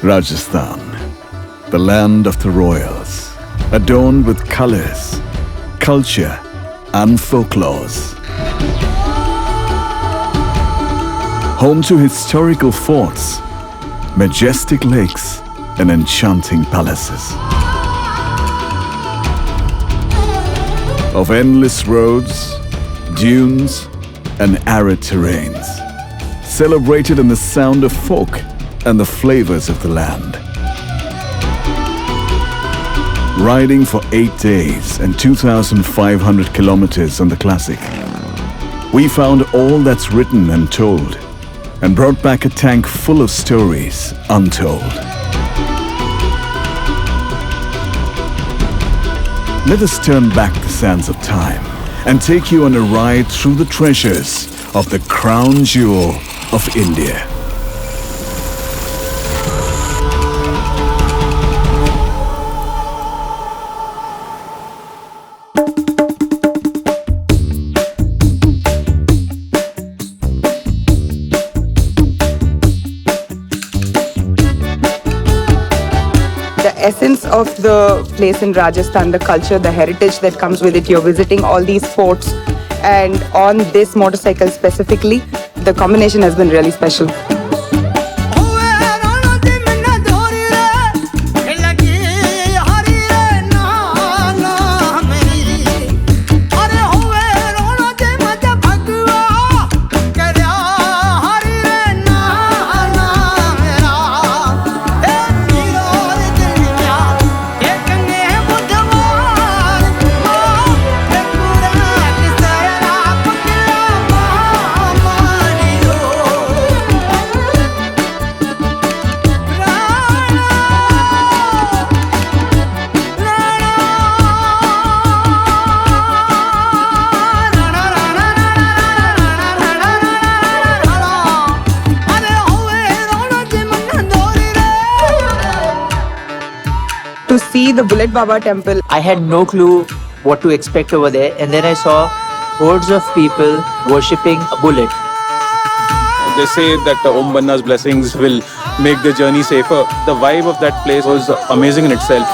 Rajasthan, the land of the royals, adorned with colors, culture, and folklores. Home to historical forts, majestic lakes, and enchanting palaces. Of endless roads, dunes, and arid terrains, celebrated in the sound of folk and the flavors of the land. Riding for 8 days and 2,500 kilometers on the classic, we found all that's written and told, and brought back a tank full of stories untold. Let us turn back the sands of time and take you on a ride through the treasures of the crown jewel of India. Essence of the place in Rajasthan, the culture, the heritage that comes with it. You're visiting all these forts, and on this motorcycle specifically, the combination has been really special. To see the Bullet Baba temple, I had no clue what to expect over there, and then I saw hordes of people worshipping a bullet. They say that Om Banna's blessings will make the journey safer. The vibe of that place was amazing in itself.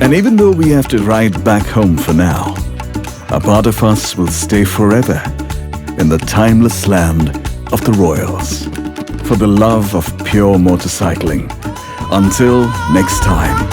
And even though we have to ride back home for now, a part of us will stay forever in the timeless land of the royals for the love of pure motorcycling. Until next time.